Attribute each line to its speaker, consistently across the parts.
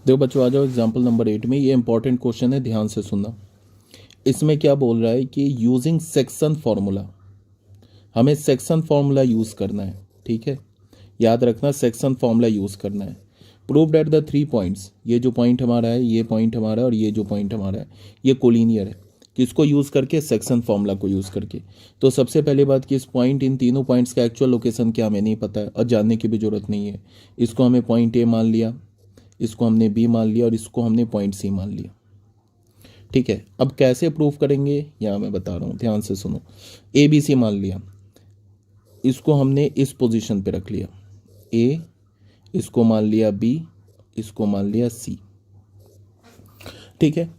Speaker 1: देखो बच्चों, आ जाओ एग्जाम्पल नंबर 8 में। ये इंपॉर्टेंट क्वेश्चन है, ध्यान से सुनना। इसमें क्या बोल रहा है कि यूजिंग सेक्शन फॉर्मूला, हमें सेक्शन फॉर्मूला यूज करना है। ठीक है, याद रखना सेक्शन फॉर्मूला यूज करना है। प्रूव दैट द 3 पॉइंट्स, ये जो पॉइंट हमारा है, ये पॉइंट हमारा है और ये जो पॉइंट हमारा है, ये कोलिनियर है। किसको यूज करके? सेक्शन फॉर्मूला को यूज करके। तो सबसे पहली बात कि इस पॉइंट, इन तीनों पॉइंट्स का एक्चुअल लोकेशन क्या हमें नहीं पता है और जानने की भी जरूरत नहीं है। इसको हमें पॉइंट ए मान लिया, इसको हमने बी मान लिया और इसको हमने पॉइंट सी मान लिया। ठीक है, अब कैसे प्रूफ करेंगे यहाँ मैं बता रहा हूँ, ध्यान से सुनो। ए बी सी मान लिया, इसको हमने इस पोजीशन पे रख लिया ए, इसको मान लिया बी, इसको मान लिया सी। ठीक है,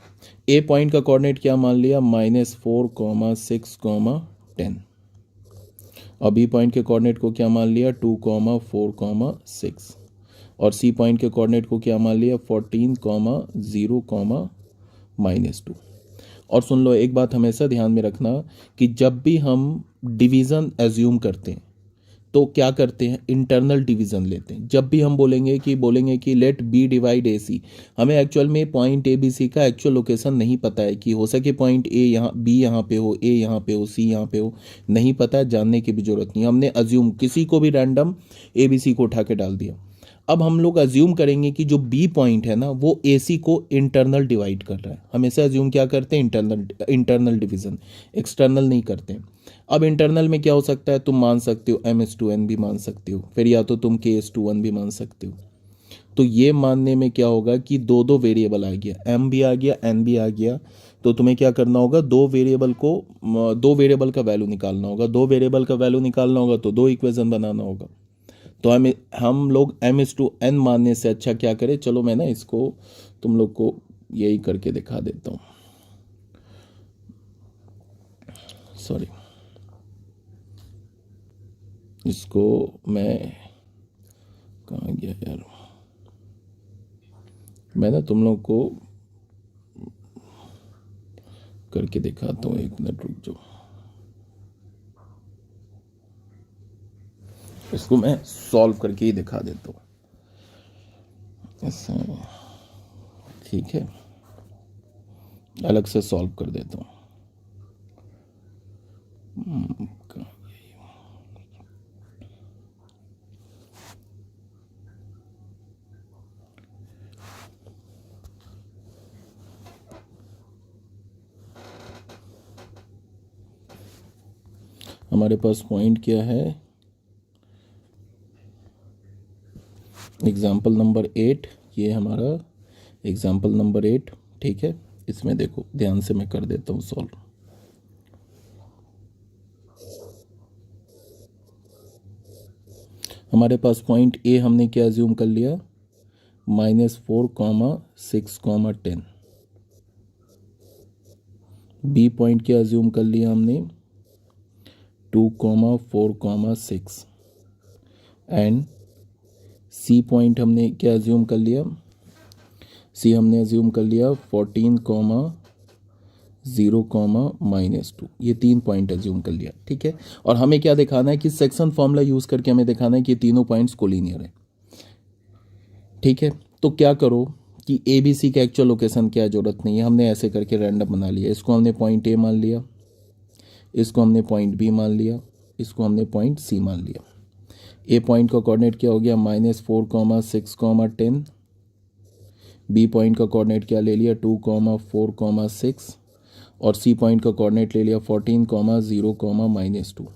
Speaker 1: ए पॉइंट का कोऑर्डिनेट क्या मान लिया? -4, 6, 10। और बी पॉइंट के कोऑर्डिनेट को क्या मान लिया? 2, 4, 6। और सी पॉइंट के कोऑर्डिनेट को क्या मान लिया? 14, 0, -2। और सुन लो, एक बात हमेशा ध्यान में रखना कि जब भी हम डिवीज़न एज्यूम करते हैं तो क्या करते हैं? इंटरनल डिवीज़न लेते हैं। जब भी हम बोलेंगे कि लेट बी डिवाइड ए सी, हमें एक्चुअल में पॉइंट ए बी सी का एक्चुअल लोकेशन नहीं पता है। कि हो सके पॉइंट ए यहाँ, बी यहाँ पे हो, ए यहाँ पे हो, सी यहाँ पे हो, नहीं पता है, जानने की भी जरूरत नहीं। हमने अज्यूम, किसी को भी रैंडम ए बी सी को उठा के डाल दिया। अब हम लोग अज्यूम करेंगे कि जो बी पॉइंट है ना, वो ए सी को इंटरनल डिवाइड कर रहा है। हमेशा अज्यूम क्या करते हैं? इंटरनल डिवीजन, एक्सटर्नल नहीं करते हैं। अब इंटरनल में क्या हो सकता है? तुम मान सकते हो m/n भी मान सकते हो, फिर या तो तुम k/1 भी मान सकते हो। तो ये मानने में क्या होगा कि दो दो वेरिएबल आ गया, m भी आ गया, n भी आ गया। तो तुम्हें क्या करना होगा? दो वेरिएबल का वैल्यू निकालना होगा। दो वेरिएबल का वैल्यू निकालना होगा तो दो इक्वेशन बनाना होगा। तो हम लोग m/n मानने से अच्छा क्या करें? चलो मैं ना इसको तुम लोग को यही करके दिखा देता हूँ। सॉरी, इसको मैं, कहाँ गया यार, मैं ना तुम लोग को करके दिखाता हूँ। एक मिनट रुक जाओ, इसको मैं सॉल्व करके ही दिखा देता हूँ ऐसा। ठीक है, अलग से सॉल्व कर देता हूँ। हमारे पास पॉइंट क्या है? एग्जाम्पल नंबर 8, ये हमारा एग्जाम्पल नंबर 8। ठीक है, इसमें देखो ध्यान से मैं कर देता हूँ सॉल्व। हमारे पास पॉइंट ए हमने क्या अज्यूम कर लिया? -4, 6, 10। बी पॉइंट क्या अज्यूम कर लिया हमने? 2, 4, 6। एंड सी पॉइंट हमने क्या अज्यूम कर लिया? सी हमने अज्यूम कर लिया 14, 0, -2। ये 3 पॉइंट अज्यूम कर लिया। ठीक है, और हमें क्या दिखाना है? कि सेक्शन फॉर्मूला यूज करके हमें दिखाना है कि तीनों पॉइंट्स कोलिनियर है। ठीक है, तो क्या करो कि ए बी सी का एक्चुअल लोकेशन क्या जरूरत नहीं है, हमने ऐसे करके रैंडम बना लिया। इसको हमने पॉइंट ए मान लिया, इसको हमने पॉइंट बी मान लिया, इसको हमने पॉइंट सी मान लिया। ए पॉइंट का कोऑर्डिनेट क्या हो गया? -4, 6, 10। बी पॉइंट का कोऑर्डिनेट क्या ले लिया? 2, 4, 6। और सी पॉइंट का कोऑर्डिनेट ले लिया 14, 0, -2।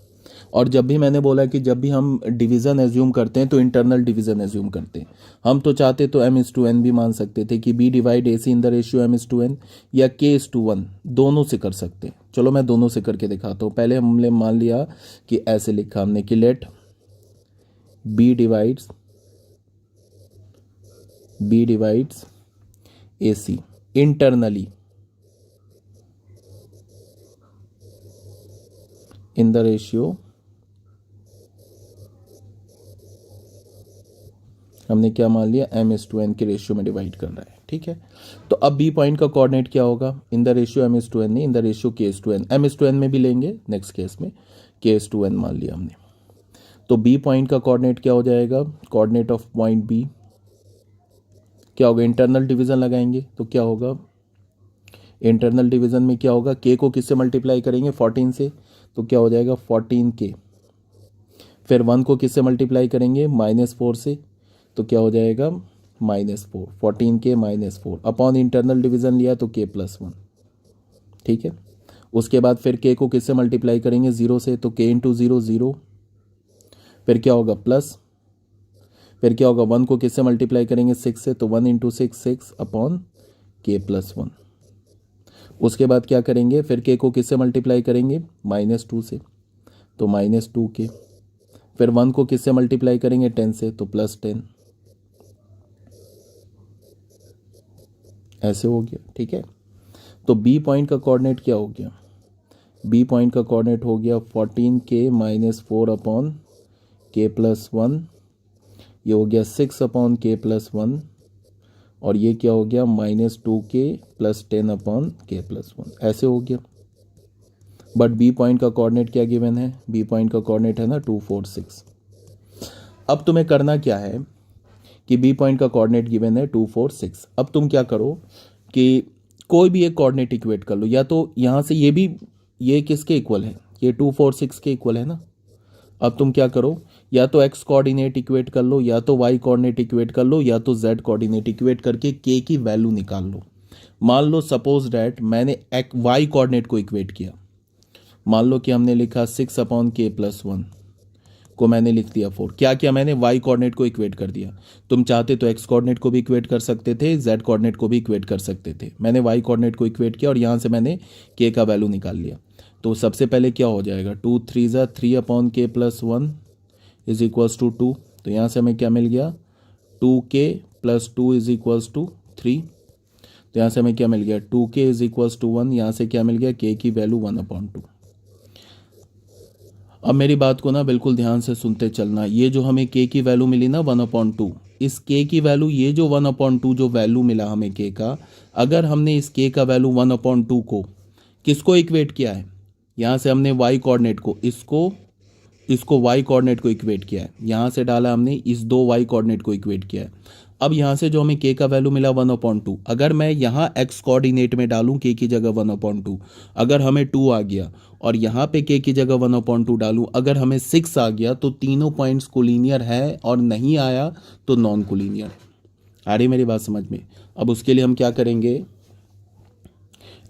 Speaker 1: और जब भी मैंने बोला कि जब भी हम डिवीज़न एज्यूम करते हैं तो इंटरनल डिवीज़न एज्यूम करते हैं। हम तो चाहते तो m/n भी मान सकते थे कि b divide ac in the ratio m/n, या k/1, दोनों से कर सकते हैं। चलो मैं दोनों से करके दिखाता हूँ। पहले हमने मान लिया कि ऐसे लिखा हमने कि let b divides ac internally in the ratio, हमने क्या मान लिया? m/n के रेशियो में डिवाइड कर रहा है। ठीक है, तो अब बी पॉइंट का कोऑर्डिनेट क्या होगा? इन द रेशियो m/n नहीं, इन द रेशियो k/n। m/n में भी लेंगे नेक्स्ट केस में, k/n मान लिया हमने। तो बी पॉइंट का कोऑर्डिनेट क्या हो जाएगा? कोऑर्डिनेट ऑफ पॉइंट बी क्या होगा, इंटरनल डिवीज़न लगाएंगे तो क्या होगा, इंटरनल डिवीज़न में क्या होगा, के को किससे मल्टीप्लाई करेंगे 14 से, तो क्या हो जाएगा 14K। फिर 1 को किससे मल्टीप्लाई करेंगे -4 से, तो क्या हो जाएगा -4, 14K -4 अपॉन इंटरनल डिवीज़न लिया तो K+1। ठीक है, उसके बाद फिर K को किससे मल्टीप्लाई करेंगे 0 से, तो K इंटू 0 0, फिर क्या होगा प्लस, फिर क्या होगा 1 को किससे मल्टीप्लाई करेंगे 6 से, तो 1 इंटू 6 6 अपॉन K+1। उसके बाद क्या करेंगे, फिर K को किससे मल्टीप्लाई करेंगे -2 से, तो -2K। फिर 1 को किससे मल्टीप्लाई करेंगे 10 से, तो +10। ऐसे हो गया। ठीक है, तो बी पॉइंट का कोऑर्डिनेट क्या हो गया, बी पॉइंट का कोऑर्डिनेट हो गया 14K -4 अपॉन K+1, ये हो गया 6 अपॉन K+1, और ये क्या हो गया -2K + 10 अपॉन K+1। ऐसे हो गया। बट बी पॉइंट का कोऑर्डिनेट क्या गिवन है, बी पॉइंट का कोऑर्डिनेट है ना 2 4 6। अब तुम्हें करना क्या है कि बी पॉइंट का कोऑर्डिनेट गिवन है 2 4 6। अब तुम क्या करो कि कोई भी एक कोऑर्डिनेट इक्वेट कर लो, या तो यहाँ से ये भी, ये किसके इक्वल है, ये 2 4 6 के इक्वल है ना। अब तुम क्या करो, या तो एक्स कोऑर्डिनेट इक्वेट कर लो, या तो वाई कोऑर्डिनेट इक्वेट कर लो, या तो जेड कोऑर्डिनेट इक्वेट करके के की वैल्यू निकाल लो। मान लो सपोज डैट मैंने वाई कोऑर्डिनेट को इक्वेट किया, मान लो कि हमने लिखा 6 अपॉन K+1 को मैंने लिख दिया 4। क्या किया मैंने, वाई कोऑर्डिनेट को इक्वेट कर दिया। तुम चाहते तो एक्स कोऑर्डिनेट को भी इक्वेट कर सकते थे, जेड कोऑर्डिनेट को भी इक्वेट कर सकते थे। मैंने वाई कोऑर्डिनेट को इक्वेट किया और यहाँ से मैंने के का वैल्यू निकाल लिया। तो सबसे पहले क्या हो जाएगा, 2 3 3 upon K+1 is equals to 2। तो यहाँ से हमें क्या मिल गया, 2K + 2 इज इक्वल्स टू 3। तो यहाँ से हमें क्या मिल गया, 2K इज इक्वल्स टू 1। यहाँ से क्या मिल गया, K की वैल्यू 1/2। अब मेरी बात को ना बिल्कुल ध्यान से सुनते चलना। ये जो हमें K की वैल्यू मिली ना 1/2, इस K की वैल्यू, ये जो 1/2 जो वैल्यू मिला हमें K का, अगर हमने इस K का वैल्यू 1/2 को किसको इक्वेट किया है, यहाँ से हमने y कोऑर्डिनेट को, इसको y कोऑर्डिनेट को इक्वेट किया है, यहाँ से डाला हमने इस 2 y कोऑर्डिनेट को इक्वेट किया है। अब यहाँ से जो हमें K का वैल्यू मिला 1/2, अगर मैं यहाँ x कोऑर्डिनेट में डालूँ K की जगह 1/2, अगर हमें 2 आ गया, और यहाँ पे K की जगह 1/2 डालूँ अगर हमें 6 आ गया, तो तीनों पॉइंट्स कोलिनियर है, और नहीं आया तो नॉन कोलिनियर है। आ रही मेरी बात समझ में। अब उसके लिए हम क्या करेंगे,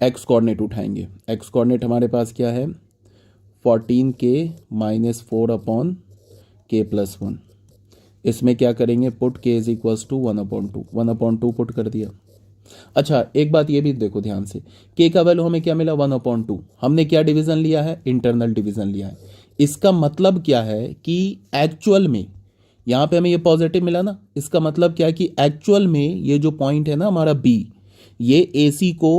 Speaker 1: एक्स कोऑर्डिनेट उठाएंगे। एक्स कोऑर्डिनेट हमारे पास क्या है, 14K -4 अपॉन K+1। इसमें क्या करेंगे, put K is equals to 1/2, 1/2 put कर दिया। अच्छा एक बात ये भी देखो ध्यान से, K का वैल्यू हमें क्या मिला 1/2, हमने क्या डिवीजन लिया है, इंटरनल डिवीजन लिया है। इसका मतलब क्या है कि एक्चुअल में यहाँ पे हमें ये पॉजिटिव मिला ना, इसका मतलब क्या है कि एक्चुअल में ये जो पॉइंट है ना हमारा B, ये AC को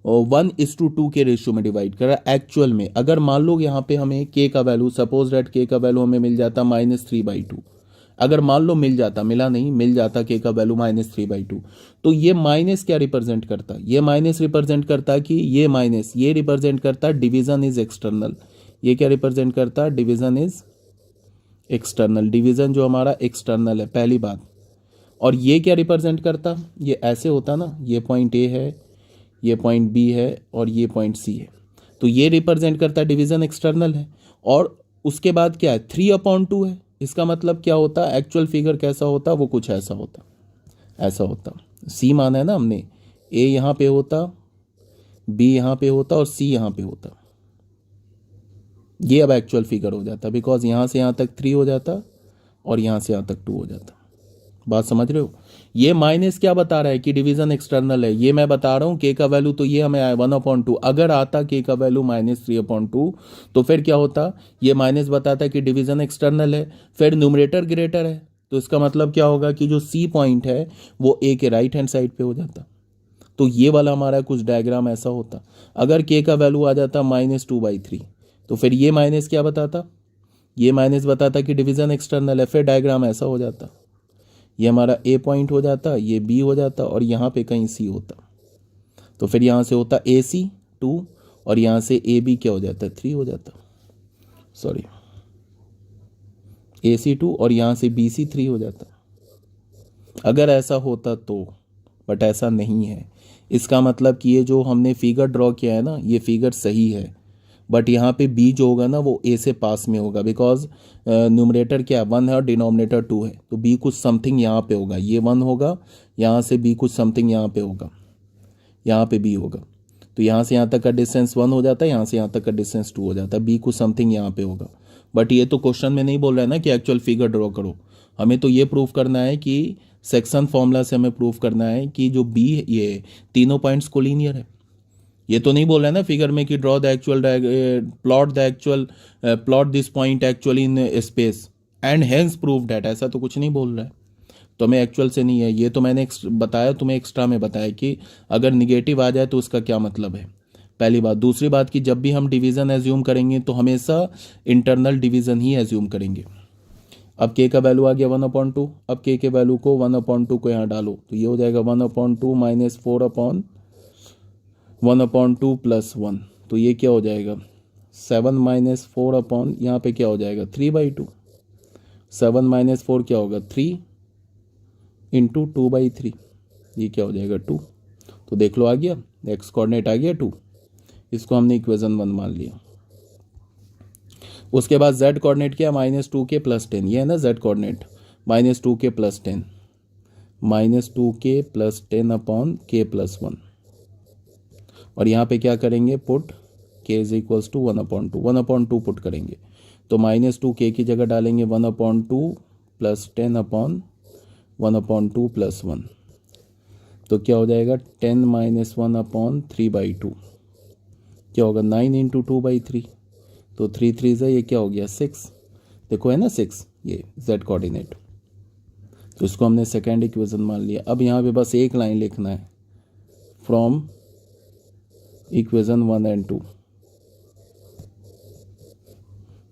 Speaker 1: 1:2 के रेशियो में डिवाइड कर रहा है एक्चुअल में। अगर मान लो यहाँ पे हमें K का वैल्यू, सपोज दैट K का वैल्यू हमें मिल जाता -3/2, अगर मान लो मिल जाता, मिला नहीं, मिल जाता K का वैल्यू -3/2, तो ये माइनस क्या रिप्रेजेंट करता है, ये माइनस रिप्रेजेंट करता है कि ये माइनस, ये रिप्रेजेंट करता है डिवीजन इज एक्सटर्नल। ये क्या रिप्रेजेंट करता है, डिवीजन इज एक्सटर्नल, डिवीजन जो हमारा एक्सटर्नल है, पहली बात। और ये क्या रिप्रेजेंट करता, ये ऐसे होता ना, ये पॉइंट A है, ये पॉइंट B है, और ये पॉइंट C है, तो ये रिप्रेजेंट करता है डिवीजन एक्सटर्नल है। और उसके बाद क्या है, 3/2 है। इसका मतलब क्या होता है, एक्चुअल फिगर कैसा होता, वो कुछ ऐसा होता, ऐसा होता। C माना है ना हमने, A यहाँ पे होता, B यहाँ पे होता, और C यहाँ पे होता। ये अब एक्चुअल फिगर हो जाता, बिकॉज यहाँ से यहाँ तक 3 हो जाता, और यहाँ से यहाँ तक 2 हो जाता। बात समझ रहे हो। ये माइनस क्या बता रहा है कि डिवीजन एक्सटर्नल है, ये मैं बता रहा हूँ K का वैल्यू, तो ये हमें आया 1/2। अगर आता K का वैल्यू -3/2, तो फिर क्या होता, ये माइनस बताता कि डिवीजन एक्सटर्नल है, फिर न्यूमरेटर ग्रेटर है, तो इसका मतलब क्या होगा कि जो C पॉइंट है वो A के राइट हैंड साइड पे हो जाता। तो ये वाला हमारा कुछ डायग्राम ऐसा होता। अगर K का वैल्यू आ जाता -2/3, तो फिर ये माइनस क्या बताता, ये माइनस बताता कि डिवीजन एक्सटर्नल है, फिर डायग्राम ऐसा हो जाता। ये हमारा A पॉइंट हो जाता, ये B हो जाता, और यहाँ पे कहीं C होता। तो फिर यहाँ से होता AC 2, और यहाँ से AB क्या हो जाता, 3 हो जाता, सॉरी AC 2, और यहाँ से BC 3 हो जाता। अगर ऐसा होता तो बट ऐसा नहीं है। इसका मतलब कि ये जो हमने फिगर ड्रॉ किया है ना, ये फिगर सही है, बट यहाँ पे बी जो होगा ना वो ए से पास में होगा, बिकॉज न्यूमरेटर क्या है 1 है और डिनोमिनेटर 2 है, तो बी कुछ समथिंग यहाँ पे होगा, ये 1 होगा, यहाँ से बी कुछ समथिंग यहाँ पे होगा, यहाँ पे बी होगा, तो यहाँ से यहाँ तक का डिस्टेंस 1 हो जाता है, यहाँ से यहाँ तक का डिस्टेंस 2 हो जाता है, बी कुछ समथिंग यहाँ पे होगा। बट ये तो क्वेश्चन में नहीं बोल रहा है ना कि एक्चुअल फिगर ड्रॉ करो, हमें तो ये प्रूव करना है कि सेक्शन फॉर्मूला से हमें प्रूव करना है कि जो बी ये तीनों पॉइंट्स कोलिनियर है। ये तो नहीं बोल रहा है ना फिगर में कि draw the actual plot this point actually in space and hence prove that, ऐसा तो कुछ नहीं बोल रहा है। तो हमें एक्चुअल से नहीं है, ये तो मैंने बताया तुम्हें, एक्स्ट्रा में बताया कि अगर निगेटिव आ जाए तो उसका क्या मतलब है, पहली बात। दूसरी बात कि जब भी हम डिवीज़न एज्यूम करेंगे तो हमेशा इंटरनल डिवीज़न ही एज्यूम करेंगे। अब के का वैल्यू आ गया 1/2, अब के वैल्यू को 1/2 को यहाँ डालो तो ये हो जाएगा 1/2 माइनस 4/1/2 प्लस 1, तो ये क्या हो जाएगा 7 माइनस 4 यहाँ पे क्या हो जाएगा 3/2, 7 माइनस 4 क्या होगा 3 इंटू 2/3, ये क्या हो जाएगा 2। तो देख लो आ गया, एक्स कोऑर्डिनेट आ गया 2, इसको हमने इक्वेशन 1 मान लिया। उसके बाद z कोऑर्डिनेट क्या -2k + 10, ये है ना z coordinate, -2k + 10, -2k + 10 upon k + 1, और यहाँ पे क्या करेंगे पुट k = 1/2 पुट करेंगे, तो -2k की जगह डालेंगे 1/2 + 10 अपॉन 1/2 + 1, तो क्या हो जाएगा 10 - 1/3/2, क्या होगा 9 इंटू 2/3, तो 3 3 से ये क्या हो गया 6, देखो है ना 6 ये z कोऑर्डिनेट, तो इसको हमने सेकेंड इक्वेशन मान लिया। अब यहाँ पे बस एक लाइन लिखना है from equation 1 and 2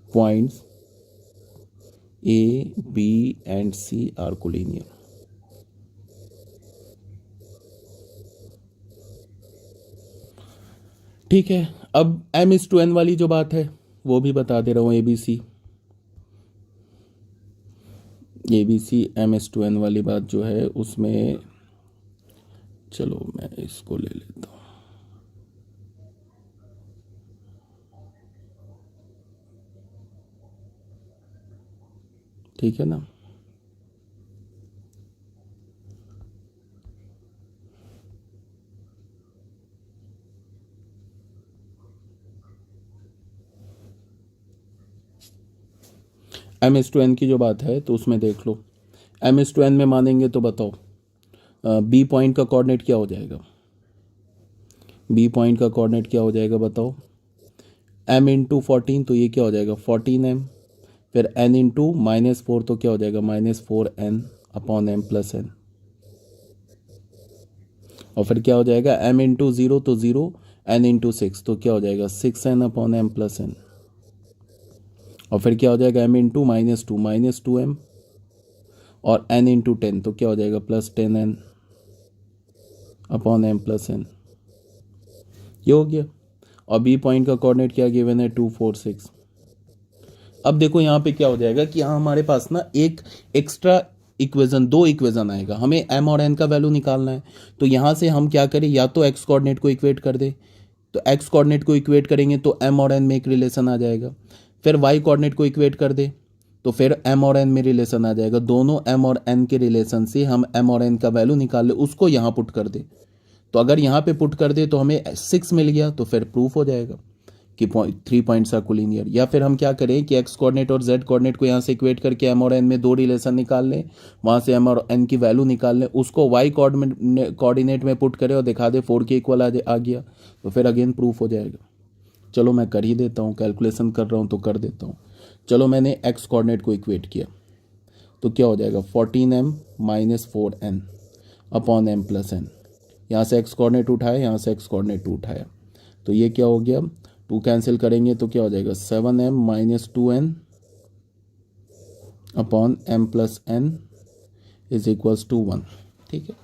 Speaker 1: points A, B and C are collinear। ठीक है, अब m/n वाली जो बात है वो भी बता दे रहा हूँ, ABC m/n वाली बात जो है उसमें, चलो मैं इसको ले लेता हूँ, ठीक है ना। m/n की जो बात है तो उसमें देख लो, m/n में मानेंगे तो बताओ बी पॉइंट का कोऑर्डिनेट क्या हो जाएगा, बी पॉइंट का कोऑर्डिनेट क्या हो जाएगा बताओ, m इंटू 14, तो ये क्या हो जाएगा 14m, फिर n इंटू -4 तो क्या हो जाएगा -4n अपॉन m + n, और फिर क्या हो जाएगा m इंटू 0 तो 0, n इंटू 6 तो क्या हो जाएगा 6n अपॉन m + n, और फिर क्या हो जाएगा m इंटू -2 -2m, और n इंटू 10 तो क्या हो जाएगा +10n अपॉन m + n, ये हो गया। और बी पॉइंट का कोऑर्डिनेट क्या गिवन है 2 4 6। अब देखो यहाँ पे क्या हो जाएगा कि यहाँ हमारे पास ना एक एक्स्ट्रा इक्वेशन, 2 इक्वेशन आएगा, हमें m और n का वैल्यू निकालना है, तो यहाँ से हम क्या करें, या तो x कोऑर्डिनेट को इक्वेट कर दे, तो x कोऑर्डिनेट को इक्वेट करेंगे तो m और n में एक रिलेशन आ जाएगा, फिर y कोऑर्डिनेट को इक्वेट कर दे तो फिर m और n में रिलेशन आ जाएगा, दोनों m और n के रिलेशन से हम m और n का वैल्यू निकाल ले, उसको यहाँ पुट कर दे, तो अगर यहाँ पे पुट कर दे तो हमें 6 मिल गया, तो फिर प्रूफ हो जाएगा कि 3 पॉइंट्स आर कोलिनियर। या फिर हम क्या करें कि x कोऑर्डिनेट और z कोऑर्डिनेट को यहाँ से इक्वेट करके m और n में 2 रिलेशन निकाल लें, वहाँ से m और n की वैल्यू निकाल लें, उसको y कोऑर्डिनेट में पुट करें और दिखा दे 4 के इक्वल आ गया, तो फिर अगेन प्रूफ हो जाएगा। चलो मैं कर ही देता हूँ, कैलकुलेशन कर रहा हूँ तो कर देता हूँ। चलो मैंने x कोऑर्डिनेट को इक्वेट किया तो क्या हो जाएगा 14m - 4n upon m + n, यहाँ से x कोऑर्डिनेट उठाया, यहाँ से x कोऑर्डिनेट उठाया, तो ये क्या हो गया 2 कैंसिल करेंगे तो क्या हो जाएगा 7m - 2n upon m + n = 1, ठीक है।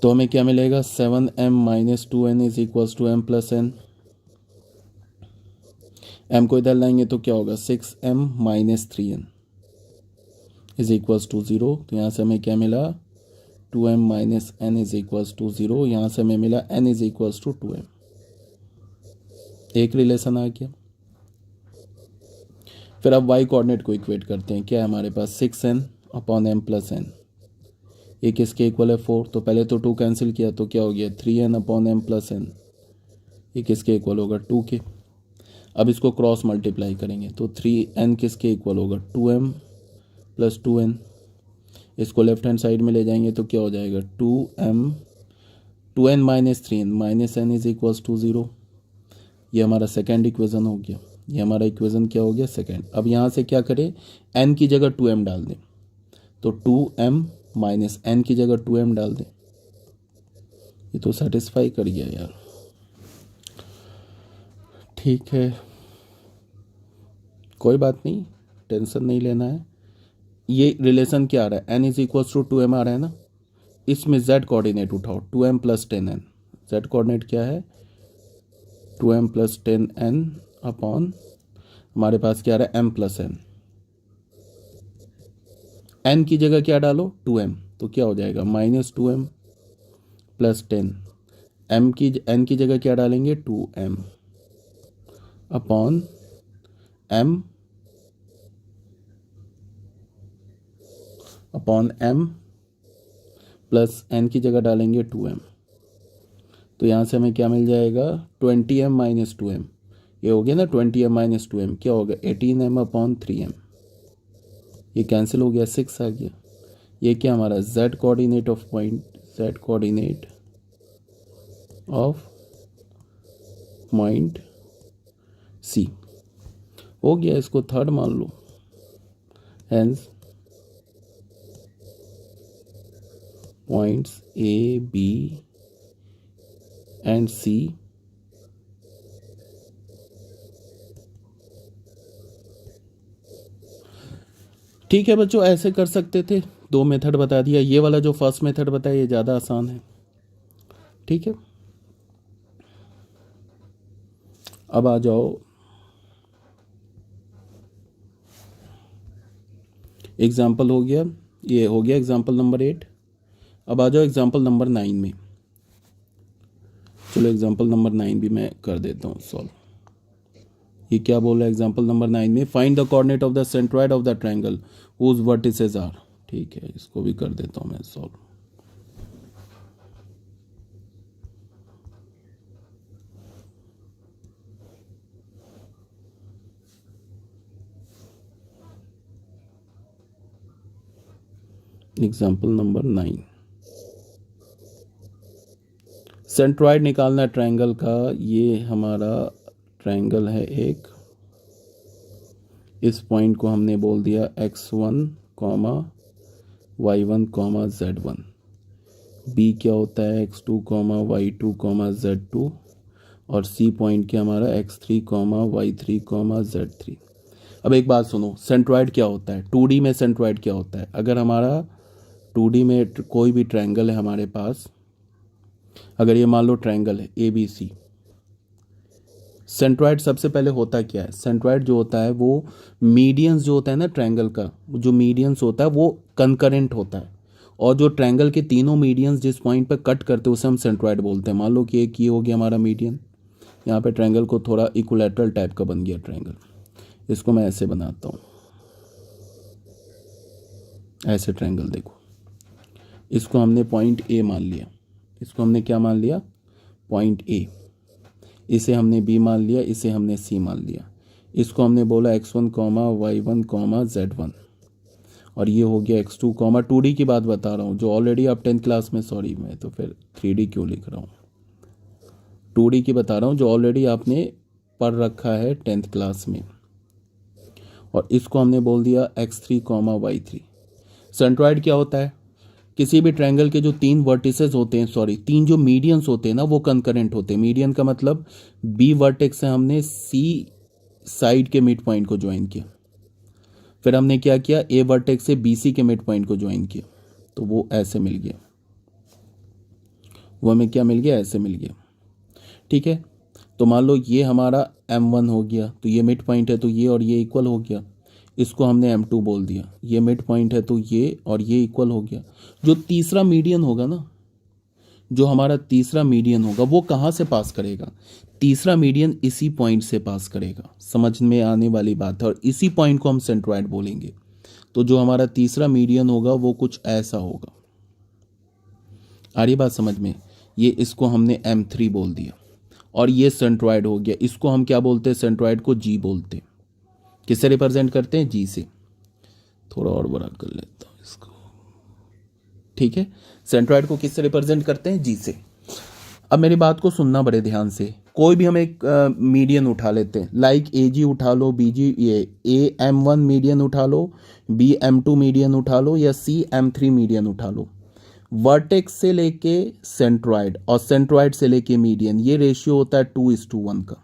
Speaker 1: तो हमें क्या मिलेगा 7m - 2n = m + n, m को इधर लाएंगे तो क्या होगा 6m - 3n = 0, तो यहाँ से हमें क्या मिला 2m minus n is equals to 0, यहाँ से हमें मिला n is equals to 2m। एक रिलेशन आ गया। फिर अब y कोऑर्डिनेट को इक्वेट करते हैं। क्या है हमारे पास 6n upon m plus n, ये किसके इक्वल है 4, तो पहले तो 2 कैंसिल किया तो क्या हो गया 3n upon m plus n, ये किसके इक्वल होगा 2 के। अब इसको क्रॉस मल्टीप्लाई करेंगे तो 3n किसके इक्वल होगा 2m प्लस 2n, इसको लेफ्ट हैंड साइड में ले जाएंगे तो क्या हो जाएगा 2n minus 3n minus n is equals to 0। ये हमारा सेकेंड इक्वेशन हो गया, ये हमारा इक्वेशन क्या हो गया सेकेंड। अब यहाँ से क्या करें n की जगह 2m डाल दें, तो 2m माइनस n की जगह 2m डाल दें। ये तो सेटिस्फाई कर गया यार, ठीक है कोई बात नहीं, टेंशन नहीं लेना है। ये रिलेशन क्या आ रहा है n is equals to 2m आ रहा है ना, इसमें z कोऑर्डिनेट उठाओ 2m plus 10n, z coordinate क्या है 2m प्लस 10n अपॉन हमारे पास क्या आ रहा है m प्लस n, n की जगह क्या डालो 2m, तो क्या हो जाएगा माइनस 2m प्लस 10, n की जगह क्या डालेंगे 2m upon m upon m plus n की जगह डालेंगे 2m, तो यहाँ से हमें क्या मिल जाएगा 20m माइनस 2m, ये हो गया ना 20m माइनस 2m, क्या होगा 18m अपॉन 3m, ये कैंसिल हो गया 6 आ गया। ये क्या हमारा z coordinate of point, z coordinate of point C हो गया, इसको थर्ड मान लो। Hence points A, B and C ठीक है बच्चों, ऐसे कर सकते थे, 2 मेथड बता दिया। ये वाला जो फर्स्ट मेथड बताया ये ज़्यादा आसान है, ठीक है। अब आ जाओ एग्जाम्पल हो गया, ये हो गया एग्जाम्पल नंबर 8। अब आ जाओ एग्जाम्पल नंबर 9 में। चलो एग्जाम्पल नंबर 9 भी मैं कर देता हूँ सॉल्व। ये क्या बोल रहा है एग्जाम्पल नंबर 9 में, find the coordinate of the centroid of the triangle whose vertices are. ठीक है, इसको भी कर देता हूँ मैं सॉल्व। एग्जाम्पल नंबर 9, सेंट्रॉइड निकालना ट्रायंगल का। ये हमारा ट्रायंगल है एक, इस पॉइंट को हमने बोल दिया x1, y1, z1। b क्या होता है x2, y2, z2, और c पॉइंट क्या हमारा x3, y3, z3। अब एक बात सुनो, सेंट्रॉइड क्या होता है 2D में, सेंट्रॉइड क्या होता है, अगर हमारा 2D में कोई भी ट्रायंगल है हमारे पास, अगर ये मान लो ट्रायंगल है ABC, सेंट्रॉइड सबसे पहले होता क्या है, सेंट्रॉइड जो होता है वो मीडियंस जो होता है ना ट्रायंगल का, जो मीडियंस होता है वो कंकरेंट होता है, और जो ट्रायंगल के तीनों मीडियंस जिस पॉइंट पर कट करते हैं उसे हम सेंट्रॉइड बोलते हैं। मान लो कि एक ये हो गया हमारा मीडियन, यहाँ पे ट्रायंगल को थोड़ा इक्विलैटरल टाइप का बन गया ट्रायंगल, इसको मैं ऐसे बनाता हूँ, ऐसे ट्रायंगल देखो, इसको हमने पॉइंट A मान लिया, इसको हमने क्या मान लिया पॉइंट A, इसे हमने B मान लिया, इसे हमने C मान लिया, इसको हमने बोला x1, y1, z1, और ये हो गया x2, 2D की बात बता रहा हूँ जो ऑलरेडी आप 10th क्लास में, सॉरी मैं तो फिर 3D क्यों लिख रहा हूँ, 2D की बता रहा हूँ जो ऑलरेडी आपने पढ़ रखा है 10th क्लास में, और इसको हमने बोल दिया x3, y3। सेंट्रॉइड क्या होता है, किसी भी ट्रायंगल के जो 3 वर्टिसेस होते हैं, सॉरी 3 जो मीडियंस होते हैं ना वो कंकरेंट होते हैं। मीडियन का मतलब B वर्टेक्स से हमने C साइड के मिड पॉइंट को ज्वाइन किया, फिर हमने क्या किया A वर्टेक्स से BC के मिड पॉइंट को ज्वाइन किया, तो वो ऐसे मिल गया, वो हमें क्या मिल गया ऐसे मिल गया। ठीक है, तो मान लो ये हमारा M1 हो गया, तो ये मिड पॉइंट है तो ये और ये इक्वल हो गया, इसको हमने m2 बोल दिया, ये मिड पॉइंट है तो ये और ये इक्वल हो गया। जो तीसरा मीडियन होगा ना, जो हमारा तीसरा मीडियन होगा वो कहाँ से पास करेगा? तीसरा मीडियन इसी पॉइंट से पास करेगा। समझ में आने वाली बात है, और इसी पॉइंट को हम सेंट्रॉइड बोलेंगे। तो जो हमारा तीसरा मीडियन होगा वो कुछ ऐसा होगा। आ रही बात समझ में? ये इसको हमने m3 बोल दिया और ये सेंट्रॉइड हो गया। इसको हम क्या बोलते हैं? सेंट्रॉइड को g बोलते हैं। किससे रिप्रेजेंट करते हैं? g से। थोड़ा और बड़ा कर लेता हूँ इसको, ठीक है। सेंट्रॉइड को किससे रिप्रेजेंट करते हैं? g से। अब मेरी बात को सुनना बड़े ध्यान से। कोई भी हम एक मीडियन उठा लेते हैं, लाइक AG उठा लो, BG ये AM1 मीडियन उठा लो, BM2 मीडियन उठा लो, या CM3 मीडियन उठा लो। वर्टेक्स से लेके सेंट्रॉइड और सेंट्रॉइड से लेके मीडियन, ये रेशियो होता है 2:1 का।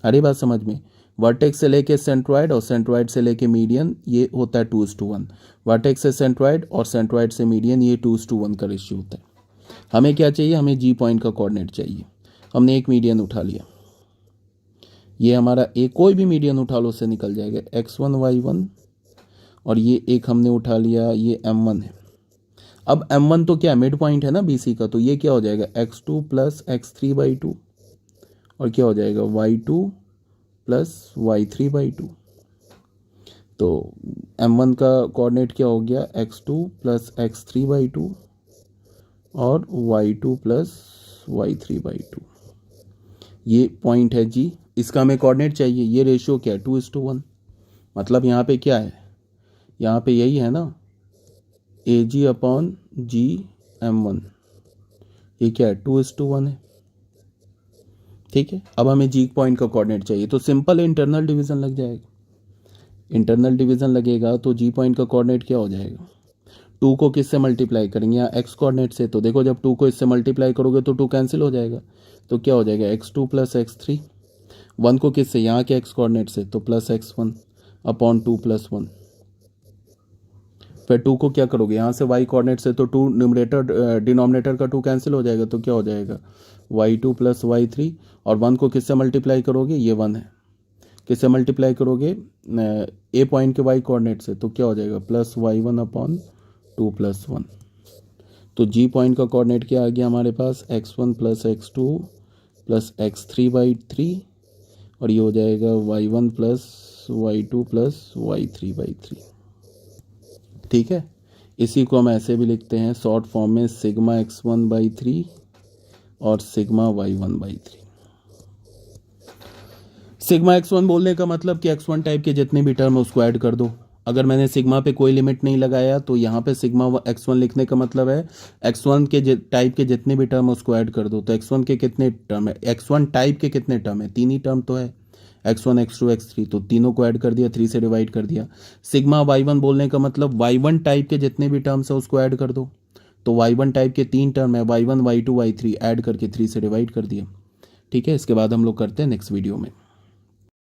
Speaker 1: अरे बात समझ में? वर्टेक्स से लेके सेंट्रॉइड और सेंट्रॉइड से लेके मीडियन, ये होता है 2:1। वर्टेक्स से सेंट्रॉइड और सेंट्रॉइड से मीडियन, ये 2:1 का रेशियो होता है। हमें क्या चाहिए? हमें जी पॉइंट का कोऑर्डिनेट चाहिए। हमने एक मीडियन उठा लिया, ये हमारा एक कोई भी मीडियन उठा लो, उससे निकल जाएगा x1 y1, और ये एक हमने उठा लिया, ये m1 है। अब m1 तो क्या मिड पॉइंट है ना BC का, तो ये क्या हो जाएगा? x2 प्लस x3/2, और क्या हो जाएगा? y2 plus y3/2। तो m1 का कोऑर्डिनेट क्या हो गया? x2 प्लस x3/2 और y2 प्लस y3/2। ये पॉइंट है जी, इसका हमें कोऑर्डिनेट चाहिए। ये रेशियो क्या है? 2:1। मतलब यहाँ पे क्या है? यहाँ पे यही है ना, AG/G/M1। ये क्या है? 2:1 है, ठीक है। अब हमें जी पॉइंट का कोऑर्डिनेट चाहिए, तो सिंपल इंटरनल डिवीजन लग जाएगा। इंटरनल डिवीजन लगेगा तो जी पॉइंट का कोऑर्डिनेट क्या हो जाएगा? 2 को किससे मल्टीप्लाई करेंगे? यहाँ x कोऑर्डिनेट से। तो देखो, जब 2 को इससे मल्टीप्लाई करोगे तो 2 कैंसिल हो जाएगा, तो क्या हो जाएगा? x2 plus x3। 1 को किससे? यहाँ के x कोऑर्डिनेट से, तो प्लस x1/2 प्लस 1। फिर 2 को क्या करोगे? यहाँ से y कोऑर्डिनेट से, तो 2 न्यूमरेटर डिनोमिनेटर का 2 कैंसिल हो जाएगा, तो क्या हो जाएगा? y2 plus y3। और 1 को किससे मल्टीप्लाई करोगे? ये 1 है, किससे मल्टीप्लाई करोगे? ए पॉइंट के y कोऑर्डिनेट से, तो क्या हो जाएगा? Plus y1/2 plus 1। तो जी पॉइंट का कोऑर्डिनेट क्या आ गया हमारे पास? x1 plus x2 plus x3/3, और ये हो जाएगा y1 plus y2 plus y3/3, ठीक है। इसी को हम ऐसे भी लिखते हैं शॉर्ट फॉर्म में, सिग्मा x1/3 और सिग्मा y1/3। सिग्मा x1 बोलने का मतलब कि x1 टाइप के जितने भी टर्म उसको ऐड कर दो। अगर मैंने सिग्मा पे कोई लिमिट नहीं लगाया तो यहाँ पे सिग्मा x1 लिखने का मतलब है x1 के टाइप के जितने भी टर्म उसको ऐड कर दो। तो x1 के कितने टर्म है? x1 टाइप के कितने टर्म है? 3 ही टर्म तो है, x1 x2 x3, तो तीनों को ऐड कर दिया, 3 से डिवाइड कर दिया। सिग्मा y1 बोलने का मतलब y1 टाइप के जितने भी टर्म्स है उसको ऐड कर दो। तो y1 टाइप के 3 टर्म है, y1 y2 y3, ऐड करके 3 से डिवाइड कर दिया, ठीक है। इसके बाद हम लोग करते हैं नेक्स्ट वीडियो में।